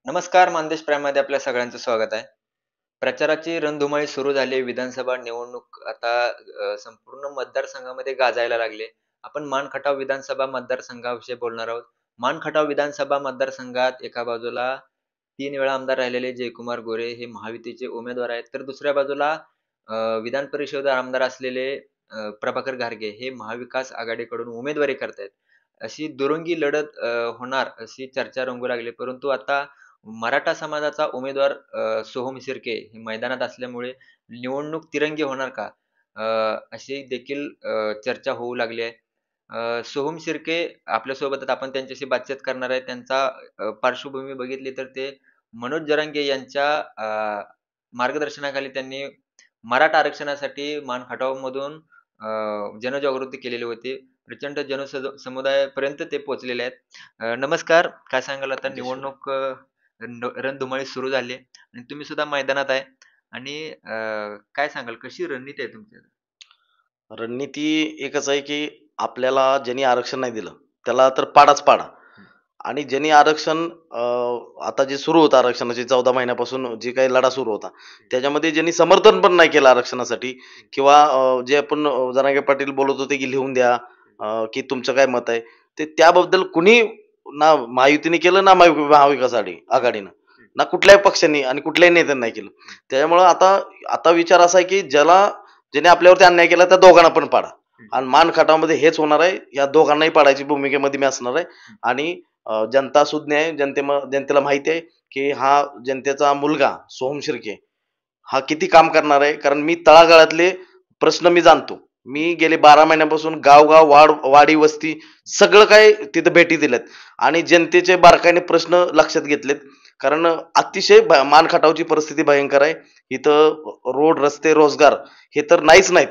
नमस्कार, मानदेश प्राईममध्ये आपल्या सगळ्यांचं स्वागत आहे. प्रचाराची रणधुमाळी सुरू झाली. विधानसभा निवडणूक आता संपूर्ण मतदारसंघामध्ये गाजायला लागली. आपण मानखटाव विधानसभा मतदारसंघाविषयी बोलणार आहोत. मानखटाव विधानसभा मतदारसंघात एका बाजूला 3 वेळा आमदार राहिलेले जयकुमार गोरे हे महायुतीचे उमेदवार आहेत. तर दुसऱ्या बाजूला अ, विधान परिषद आमदार असलेले प्रभाकर घारगे हे महाविकास आघाडीकडून उमेदवारी करतायत. अशी दुरंगी लढत होणार अशी चर्चा रंगू लागली. परंतु आता मराठा समाजाचा उमेदवार सोहम शिर्के हे मैदानात असल्यामुळे निवडणूक तिरंगी होणार का? अशी देखील चर्चा होऊ लागली आहे. सोहम शिर्के आपल्यासोबत आहेत. आपण त्यांच्याशी बातचीत करणार आहे. त्यांचा पार्श्वभूमी बघितली तर ते मनोज जरांगे यांच्या मार्गदर्शनाखाली त्यांनी मराठा आरक्षणासाठी मान खटावमधून जनजागृती केलेली होती. प्रचंड समुदायापर्यंत ते पोहोचलेले आहेत. नमस्कार. काय सांगाल आता निवडणूक रणधुमाळी सुरू झाली आहे आणि तुम्ही सुद्धा मैदानात आहे आणि काय सांगाल कशी रणनीती आहे तुमची? रणनीती एकच आहे की आपल्याला ज्यांनी आरक्षण नाही दिलं त्याला तर पाडाच पाडा. आणि ज्यांनी आरक्षण आता जे सुरू होतं आरक्षणाची 14 महिन्यापासून जे काही लढा सुरू होता त्याच्यामध्ये ज्यांनी समर्थन पण नाही केलं आरक्षणासाठी किंवा जे आपण जरांगे पाटील बोलत होते की लिहून द्या की तुमचं काय मत आहे ते त्याबद्दल कुणी ना महायुतीने केलं ना महाविकास आघाडीनं ना कुठल्याही पक्षांनी आणि कुठल्याही नेत्यांनी नाही केलं. त्याच्यामुळं आता आता विचार असा आहे की ज्याने आपल्यावरती अन्याय केला त्या दोघांना पण पाडा. आणि मान खटावमध्ये हेच होणार आहे. या दोघांनाही पाडायची भूमिकेमध्ये मी असणार आहे. आणि जनता सुज्ञ आहे. जनतेला माहिती आहे की हा जनतेचा मुलगा सोहम शिर्के हा किती काम करणार आहे. कारण मी तळागाळातले प्रश्न मी जाणतो. मी गेले 12 महिन्यापासून गावगाव वाडी वस्ती सगळं काय तिथं भेटी दिल्यात आणि जनतेचे बारकाईने प्रश्न लक्षात घेतलेत. कारण अतिशय मान खटावची परिस्थिती भयंकर आहे. इथं रोड रस्ते रोजगार हे तर नाहीच नाहीत.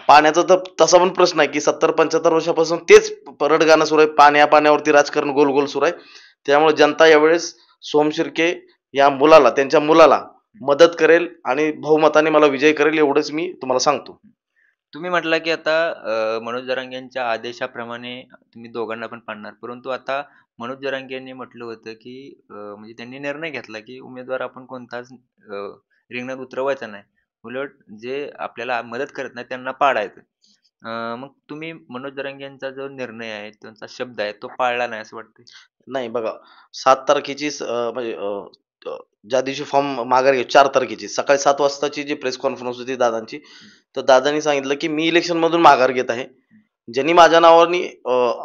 पाण्याचा तर तसा पण प्रश्न आहे की 70-75 वर्षापासून तेच रडगाणं सुरू आहे. पाण्यावरती राजकारण गोल गोल सुरू आहे. त्यामुळे जनता यावेळेस सोहम शिर्के या मुलाला त्यांच्या मुलाला मदत करेल आणि बहुमताने मला विजय करेल एवढंच मी तुम्हाला सांगतो. तुम्ही म्हटला की आता मनोज जरांगे यांच्या आदेशाप्रमाणे तुम्ही दोघांना पण पाडणार. परंतु आता मनोज जरांगे यांनी म्हटलं होतं की म्हणजे त्यांनी निर्णय घेतला की उमेदवार आपण कोणताच रिंगणात उतरवायचा नाही. उलट जे आपल्याला मदत करत नाही त्यांना पाडायचं. मग तुम्ही मनोज जरांगे यांचा जो निर्णय आहे, त्यांचा शब्द आहे, तो पाळला नाही असं वाटतंय? नाही बघा 7 तारखेची म्हणजे अ, ज्या दिवशी फॉर्म माघार घ्यायची 4 तारखेची सकाळी 7 वाजताची जी प्रेस कॉन्फरन्स होती दादांची, तर दादांनी सांगितलं की मी इलेक्शनमधून माघार घेत आहे. ज्यांनी माझ्या नावाने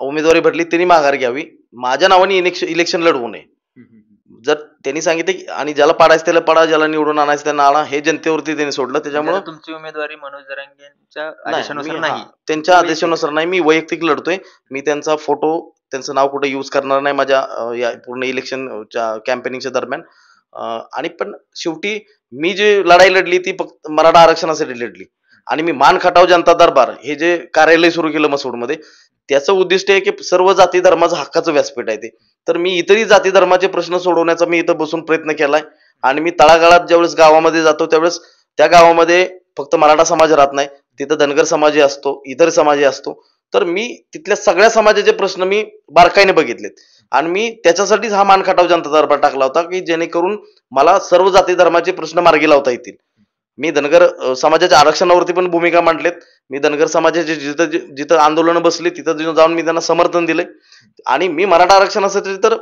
उमेदवारी भरली त्यांनी माघार घ्यावी. माझ्या नावाने इलेक्शन लढवू नये. हं, हं, हं. जर त्यांनी सांगितलं की आणि ज्याला पाडायचं त्याला पाडा, ज्याला निवडून आणायचं त्यांना आणा, हे जनतेवरती त्यांनी सोडलं. म्हणजे त्याच्यामुळं आता तुमची उमेदवारी मनोज जरांगे यांच्या नाही, आदेशानुसार मी नाही. त्यांच्या तुम्ही वैयक्तिक आदेशानुसार नाही, मी वैयक्तिक लढतोय. मी त्यांचा फोटो, त्यांचं नाव कुठे यूज करणार नाही माझ्या या पूर्ण इलेक्शनच्या कॅम्पेनिंगच्या दरम्यान. आणि पण शेवटी मी जी लढाई लढली ती फक्त मराठा आरक्षणासाठी लढली. आणि मी मान खटाव जनता दरबार हे जे कार्यालय सुरू केलं मसोडमध्ये, त्याचं उद्दिष्ट आहे की सर्व जाती धर्माचं हक्काचं व्यासपीठ आहे ते. तर मी इतरही जाती धर्माचे प्रश्न सोडवण्याचा मी इथं बसून प्रयत्न केलाय. आणि मी तळागाळात ज्यावेळेस गावामध्ये जातो त्यावेळेस त्या गावामध्ये फक्त मराठा समाज राहत नाही, तिथं धनगर समाजही असतो, इतर समाजही असतो. तर मी तिथल्या सगळ्या समाजाचे प्रश्न मी बारकाईने बघितलेत. आणि मी त्याच्यासाठीच हा मान खटाव जनता दरबार टाकला होता की जेणेकरून मला सर्व जाती धर्माचे प्रश्न मार्गी लावता येतील. मी धनगर समाजाच्या आरक्षणावरती पण भूमिका मांडलेत. मी धनगर समाजाचे जिथं जिथं आंदोलनं बसली तिथं जाऊन मी त्यांना समर्थन दिले. आणि मी मराठा आरक्षणासाठी तर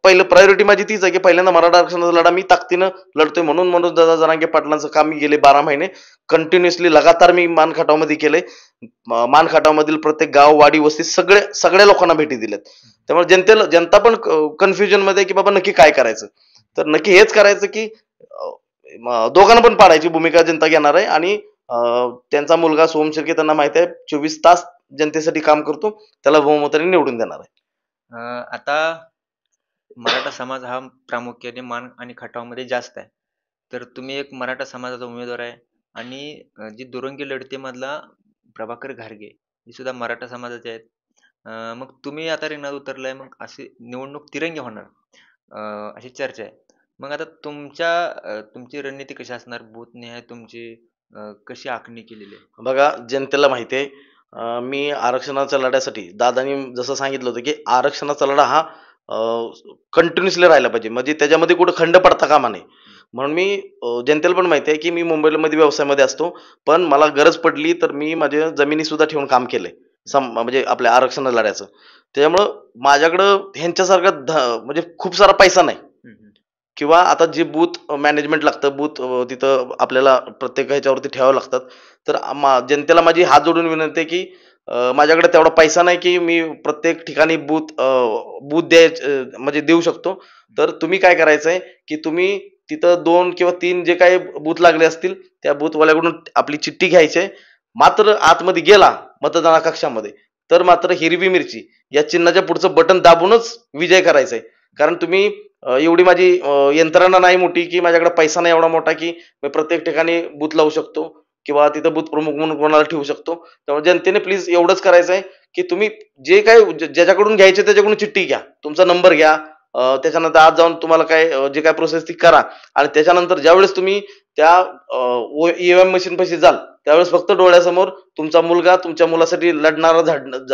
पहिलं प्रायोरिटी माझी तीच आहे की पहिल्यांदा मराठा आरक्षणाचा लढा मी ताकदीनं लढतोय. म्हणून मनोज दादा जरांगे पाटलांचं काम मी गेले 12 महिने कंटिन्युअसली लगातार मी मान खटावमध्ये केलंय. मान खटावमधील प्रत्येक गाव वाडी वस्ती सगळ्या लोकांना भेटी दिल्यात. त्यामुळे जनता पण कन्फ्युजन मध्ये की बाबा नक्की काय करायचं. तर नक्की हेच करायचं की दोघांना पण पाडायची भूमिका जनता घेणार आहे. आणि त्यांचा मुलगा सोहम शिर्के त्यांना माहिती आहे 24 तास जनतेसाठी काम करतो, त्याला बहुमताने निवडून देणार आहे. आता मराठा समाज हा प्रामुख्याने मान आणि खटावमध्ये जास्त आहे. तर तुम्ही एक मराठा समाजाचा उमेदवार आहे आणि जी दुरंगी लढतीमधला प्रभाकर घारगे हे सुद्धा मराठा समाजाचे आहेत. मग तुम्ही आता रिंगणात उतरलाय, मग अशी निवडणूक तिरंगी होणार अशी चर्चा आहे. मग आता तुमची रणनीती कशी असणार? बूथनिहाय तुमची कशी आखणी केलेली आहे? बघा जनतेला माहिती आहे मी आरक्षणाच्या लढ्यासाठी दादांनी जसं सांगितलं होतं की आरक्षणाचा लढा हा कंटिन्युअसली राहायला पाहिजे, म्हणजे त्याच्यामध्ये कुठं खंड पडता कामा नये. म्हणून मी जनतेला पण माहिती आहे की मी मुंबईमध्ये व्यवसायामध्ये असतो, पण मला गरज पडली तर मी माझ्या जमिनी सुद्धा ठेवून काम केलंय, म्हणजे आपल्या आरक्षण लढ्याचं. त्याच्यामुळं माझ्याकडं ह्यांच्यासारखा म्हणजे खूप सारा पैसा नाही. किंवा आता जे बूथ मॅनेजमेंट लागतं, बूथ तिथं आपल्याला प्रत्येक ह्याच्यावरती ठेवावं लागतात. तर जनतेला माझी हात जोडून विनंती आहे, की माझ्याकडे तेवढा पैसा नाही, की मी प्रत्येक ठिकाणी बूथ बूथ म्हणजे देऊ शकतो. तर तुम्ही काय करायचंय, की तुम्ही तिथं 2 किंवा 3 जे काही बूथ लागले असतील, त्या बूथवाल्याकडून आपली चिठ्ठी घ्यायची आहे. मात्र आतमध्ये गेला मतदान कक्षामध्ये, तर मात्र हिरवी मिरची या चिन्हाच्या पुढचं बटन दाबूनच विजय करायचा आहे. कारण तुम्ही एवढी माझी यंत्रणा नाही मोठी, की माझ्याकडे पैसा नाही एवढा मोठा, की मी प्रत्येक ठिकाणी बूथ लावू शकतो किंवा तिथं बूथ प्रमुख म्हणून कोणाला ठेवू शकतो. त्यामुळे जनतेने प्लीज एवढंच करायचं आहे, की तुम्ही जे काही ज्याच्याकडून घ्यायचे त्याच्याकडून चिठ्ठी घ्या. तुमचा नंबर घ्या. त्याच्यानंतर आत जाऊन तुम्हाला काय जे काही प्रोसेस ती करा आणि त्याच्यानंतर ज्यावेळेस तुम्ही त्या ईव्हीएम मशीनपाशी जाल, त्यावेळेस फक्त डोळ्यासमोर तुमचा मुलगा तुमच्या मुलासाठी लढणारा,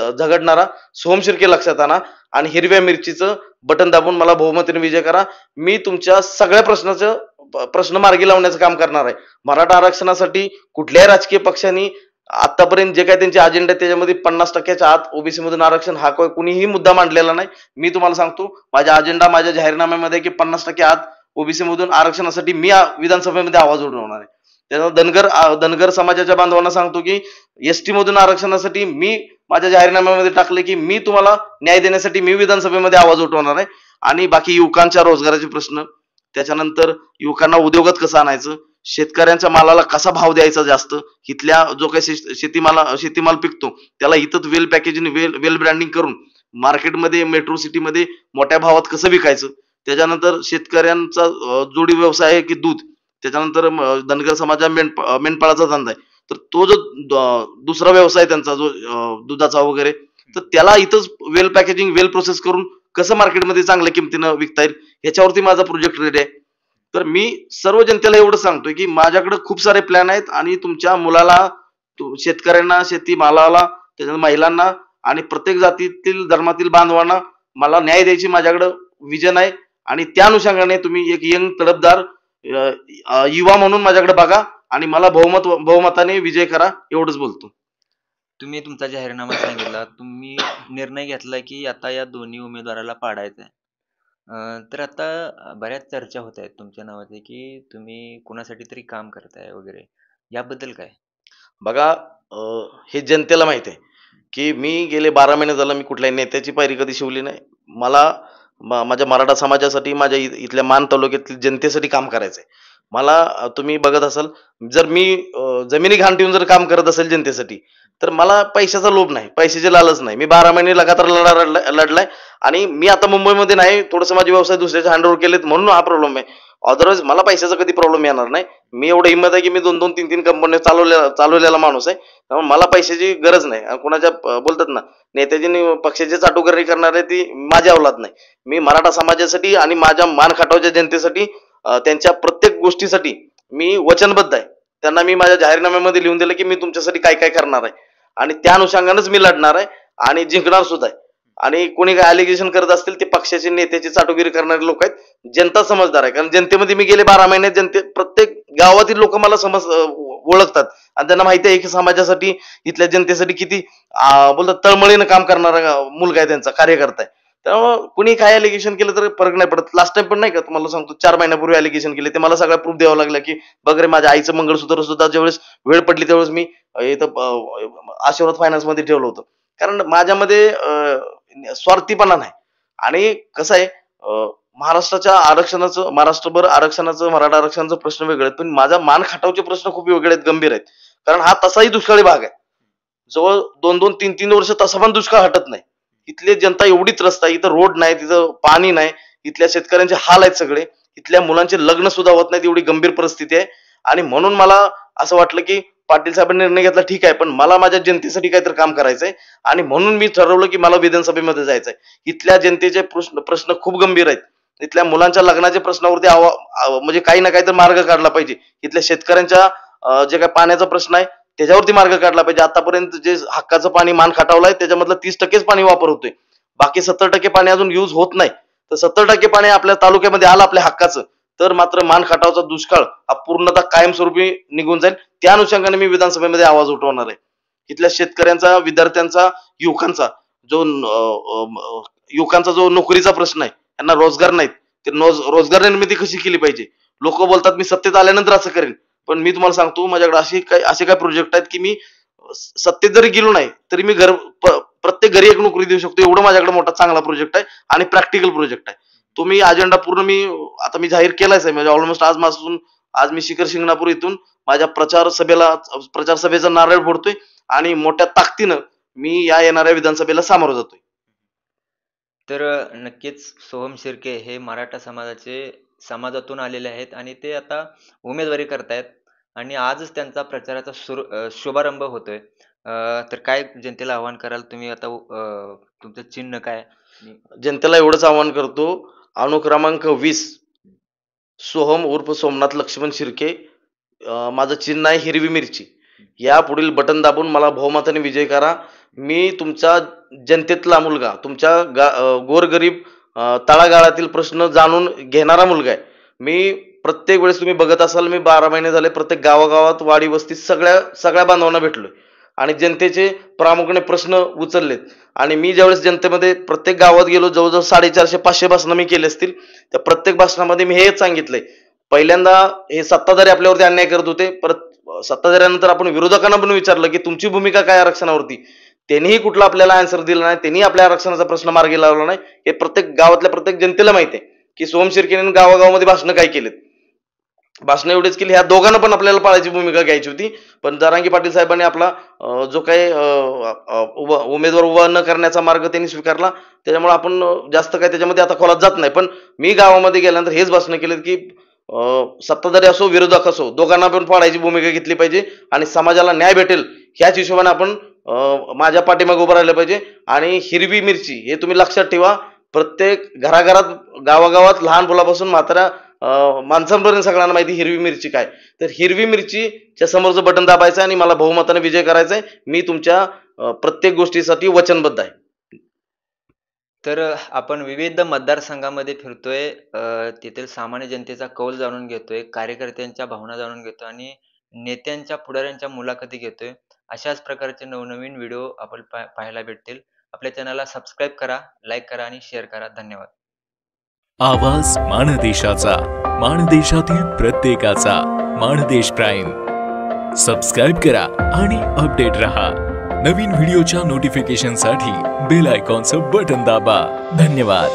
झगडणारा सोहम शिर्के लक्षात आणा आणि हिरव्या मिरचीचं बटन दाबून मला बहुमताने विजय करा. मी तुमच्या सगळ्या प्रश्न मार्गी लावण्याचं काम करणार आहे. मराठा आरक्षणासाठी कुठल्याही राजकीय पक्षांनी आतापर्यंत जे काही त्यांचे अजेंडा आहे त्याच्यामध्ये 50% आत ओबीसी मधून आरक्षण हा कुणीही मुद्दा मांडलेला नाही. मी तुम्हाला सांगतो, माझा अजेंडा माझ्या जाहीरनाम्यामध्ये की 50% आत ओबीसी मधून आरक्षणासाठी मी विधानसभेमध्ये आवाज उठवणार आहे. त्याचा धनगर समाजाच्या बांधवांना सांगतो, की एसटी मधून आरक्षणासाठी मी माझ्या जाहीरनाम्यामध्ये टाकले, की मी तुम्हाला न्याय देण्यासाठी मी विधानसभेमध्ये आवाज उठवणार आहे. आणि बाकी युवकांच्या रोजगाराचे प्रश्न, त्याच्यानंतर युवकांना उद्योगात कसं आणायचं, शेतकऱ्यांच्या मालाला कसा भाव द्यायचा जास्त, इथल्या जो काही शेतीमाल पिकतो त्याला इथं वेल पॅकेजिंग, वेल ब्रँडिंग करून मार्केटमध्ये, मेट्रो सिटीमध्ये मोठ्या भावात कसं विकायचं. त्याच्यानंतर शेतकऱ्यांचा जोडी व्यवसाय आहे की दूध, त्याच्यानंतर धनगर समाजा मेंढपाळाचा धंदा आहे. तर तो जो दुसरा व्यवसाय त्यांचा जो दुधाचा वगैरे, तर त्याला इथंच वेल पॅकेजिंग, वेल प्रोसेस करून कसं मार्केटमध्ये चांगल्या किमतीनं विकता येईल, ह्याच्यावरती माझा प्रोजेक्ट रेडी आहे. तर मी सर्व जनतेला एवढं सांगतोय, की माझ्याकडे खूप सारे प्लॅन आहेत आणि तुमच्या मुलाला, शेतकऱ्यांना, शेती मालाला, त्याच्या महिलांना आणि प्रत्येक जातीतील धर्मातील बांधवांना मला न्याय द्यायची माझ्याकडे विजन आहे. आणि त्या अनुषंगाने तुम्ही एक यंग तडफदार युवा म्हणून माझ्याकडे बघा आणि मला बहुमताने विजय करा, एवढंच बोलतो. तुम्ही तुमचा जाहीरनामा सांगितला. तुम्ही निर्णय घेतलाय की आता या दोन्ही उमेदवाराला पाडायचं आहे. तर आता बऱ्याच चर्चा होत आहेत तुमच्या नावाचे, की तुम्ही कुणासाठी तरी काम करताय वगैरे. याबद्दल काय? बघा, हे जनतेला माहिती आहे, की मी गेले 12 महिने झालं मी कुठल्याही नेत्याची पायरी कधी शिवली नाही. मला माझ्या मराठा समाजासाठी, माझ्या इथल्या मान तालुक्यातील जनतेसाठी काम करायचंय. मला तुम्ही बघत असाल, जर मी जमिनी घाण ठेवून जर काम करत असेल जनतेसाठी, तर मला पैशाचा लोभ नाही, पैशाचे लालच नाही. मी 12 महिने लगातार लढलाय आणि मी आता मुंबईमध्ये नाही, थोडंसं माझे व्यवसाय दुसऱ्याच्या हँडओव्हर केलेत म्हणून हा प्रॉब्लेम आहे. अदरवाईज मला पैशाचा कधी प्रॉब्लेम येणार नाही. मी एवढं हिंमत आहे की मी 2-2, 3-3 कंपन्या चालवलेला माणूस आहे. त्यामुळे मला पैशाची गरज नाही. आणि कोणाच्या बोलतात ना, नेत्याची पक्षाची चाटुकरी करणारे ती माझ्या अवलाद नाही. मी मराठा समाजासाठी आणि माझ्या मान खटावच्या जनतेसाठी, त्यांच्या प्रत्येक गोष्टीसाठी मी वचनबद्ध आहे. त्यांना मी माझ्या जाहीरनाम्यामध्ये लिहून दिलं, की मी तुमच्यासाठी काय काय करणार आहे आणि त्या अनुषंगानेच मी लढणार आहे आणि जिंकणार सुद्धा आहे. आणि कोणी काय अलिगेशन करत असतील ते पक्षाचे, नेत्याची चाटुगिरी करणारे लोक आहेत. जनता समजदार आहे, कारण जनतेमध्ये मी गेले 12 महिने प्रत्येक गावातील लोक मला ओळखतात आणि त्यांना माहिती आहे की समाजासाठी, इथल्या जनतेसाठी किती बोलतात तळमळीनं काम करणारा मुलगा आहे, त्यांचा कार्यकर्ता आहे. त्यामुळे कुणी काय अलिगेशन केलं तर फरक नाही पडत. लास्ट टाइम पण नाही का तुम्हाला सांगतो, 4 महिन्यापूर्वी अलिगेशन केले, ते मला सगळा प्रूफ द्यावा लागला, की बघ रे, माझ्या आईचं मंगळसूत्र सुद्धा ज्यावेळेस वेळ पडली त्यावेळेस मी इथं आशीर्वाद फायनान्स मध्ये ठेवलं होतं. कारण माझ्यामध्ये स्वार्थीपणा नाही. आणि कसं आहे, महाराष्ट्राच्या आरक्षणाचं, महाराष्ट्रभर आरक्षणाचं, मराठा आरक्षणाचं प्रश्न वेगळे आहेत, पण माझा मान खटावचे प्रश्न खूप वेगळे आहेत, गंभीर आहेत. कारण हा तसाही दुष्काळी भाग आहे. जवळ 2-2, 3-3 वर्ष तसा पण दुष्काळ हटत नाही. इथली जनता एवढी त्रस्त आहे, इथं रोड नाही, तिथं पाणी नाही, इथल्या शेतकऱ्यांचे हाल आहेत सगळे, इथल्या मुलांचे लग्न सुद्धा होत नाहीत, एवढी गंभीर परिस्थिती आहे. आणि म्हणून मला असं वाटलं, की पाटील साहेबांनी निर्णय घेतला ठीक आहे, पण मला माझ्या जनतेसाठी काहीतरी काम करायचंय. आणि म्हणून मी ठरवलं की मला विधानसभेमध्ये जायचंय. इथल्या जनतेचे प्रश्न खूप गंभीर आहेत. इथल्या मुलांच्या लग्नाच्या प्रश्नावरती म्हणजे काही ना काही तर मार्ग काढला पाहिजे. इथल्या शेतकऱ्यांच्या जे काही पाण्याचा प्रश्न आहे त्याच्यावरती मार्ग काढला पाहिजे. आतापर्यंत जे हक्काचं पाणी मान खटावलंय त्याच्यामधलं 30%च पाणी वापर होतोय. बाकी 70% पाणी अजून यूज होत नाही, तर 70% पाणी आपल्या तालुक्यामध्ये आलं आपल्या हक्काचं, तर मात्र मान खटावचा दुष्काळ हा पूर्णतः कायमस्वरूपी निघून जाईल. त्या अनुषंगाने मी विधानसभेमध्ये आवाज उठवणार आहे. इथल्या शेतकऱ्यांचा, विद्यार्थ्यांचा, युवकांचा युवकांचा जो नोकरीचा प्रश्न आहे, त्यांना रोजगार नाहीत, ते रोजगार निर्मिती कशी केली पाहिजे. लोक बोलतात मी सत्तेत आल्यानंतर असं करेन, पण मी तुम्हाला सांगतो माझ्याकडे असे काही प्रोजेक्ट आहेत की मी सत्तेत जरी गेलो नाही तरी मी प्रत्येक घरी एक नोकरी देऊ शकतो, एवढं माझ्याकडे मोठा चांगला प्रोजेक्ट आहे आणि प्रॅक्टिकल प्रोजेक्ट आहे. तो मी अजेंडा पूर्ण आता मी जाहीर केलाच आहे. म्हणजे ऑलमोस्ट आज मी शिखर शिंगणापूर इथून माझ्या प्रचार सभेचा नारळ फोडतोय आणि मोठ्या ताकदीनं मी या येणाऱ्या विधानसभेला सामोरं जातोय. तर नक्कीच सोहम शिर्के हे मराठा समाजातून आलेले आहेत आणि ते आता उमेदवारी करतायत आणि आजच त्यांचा प्रचाराचा शुभारंभ होतोय. तर काय जनतेला आव्हान कराल तुम्ही आता? तुमचं चिन्ह काय? जनतेला एवढंच आवाहन करतो, अनुक्रमांक 20 सोहम उर्फ सोमनाथ लक्ष्मण शिर्के, माझं चिन्ह आहे हिरवी मिरची. या पुढील बटन दाबून मला बहुमताने विजय करा. मी तुमच्या जनतेतला मुलगा, तुमच्या गोरगरीब तळागाळातील प्रश्न जाणून घेणारा मुलगा आहे. मी प्रत्येक वेळेस तुम्ही बघत असाल, मी 12 महिने झाले प्रत्येक गावागावात, वाडी वस्तीत सगळ्या बांधवांना भेटलोय आणि जनतेचे प्रामुख्याने प्रश्न उचललेत. आणि मी ज्यावेळेस जनतेमध्ये प्रत्येक गावात गेलो, जवळजवळ 450-500 भाषणं मी केली असतील. त्या प्रत्येक भाषणामध्ये मी हेच सांगितलंय, पहिल्यांदा हे सत्ताधारी आपल्यावरती अन्याय करत होते, परत सत्ताधाऱ्यानंतर आपण विरोधकांना पण विचारलं की तुमची भूमिका काय आरक्षणावरती, त्यांनीही कुठला आपल्याला आन्सर दिला नाही, त्यांनी आपल्या आरक्षणाचा प्रश्न मार्गी लावला नाही. हे प्रत्येक गावातल्या प्रत्येक जनतेला माहिती आहे की सोहम शिर्केने गावागावामध्ये भाषणं काय केलेत. भाषणं एवढेच केली, ह्या दोघांना पण आपल्याला पाळायची भूमिका घ्यायची होती. पण जरांगी पाटील साहेबांनी आपला जो काही उमेदवार उभा न करण्याचा मार्ग त्यांनी स्वीकारला, त्याच्यामुळे आपण जास्त काय त्याच्यामध्ये आता खोलात जात नाही. पण मी गावामध्ये गेल्यानंतर हेच भाषणं केलेत की सत्ताधारी असो विरोधक असो, दोघांना पण पाळायची भूमिका घेतली पाहिजे आणि समाजाला न्याय भेटेल ह्याच हिशोबाने आपण माझ्या पाठीमागे उभं राहिलं पाहिजे. आणि हिरवी मिरची हे तुम्ही लक्षात ठेवा, प्रत्येक घराघरात, गावागावात, लहान मुलापासून म्हाताऱ्या माणसांपर्यंत सगळ्यांना माहिती हिरवी मिरची काय. तर हिरवी मिरचीच्या समोरचं बटन दाबायचं आणि मला बहुमताने विजय करायचा आहे. मी तुमच्या प्रत्येक गोष्टीसाठी वचनबद्ध आहे. तर आपण विविध मतदारसंघामध्ये फिरतोय, तेथील सामान्य जनतेचा कौल जाणून घेतोय, कार्यकर्त्यांच्या भावना जाणून घेतोय आणि नेत्यांच्या, पुढाऱ्यांच्या मुलाखती घेतोय. अशाच प्रकारचे नवनवीन व्हिडिओ आपण पाहायला भेटतील. आपल्या चॅनलला सबस्क्राईब करा, लाईक करा आणि शेअर करा. धन्यवाद. आवाज माणदेशाचा, माणदेशातील प्रत्येकाचा. माणदेश प्राईम सबस्क्राईब करा आणि अपडेट रहा. नवीन व्हिडिओच्या नोटिफिकेशनसाठी बेल आयकॉनचं बटन दाबा. धन्यवाद.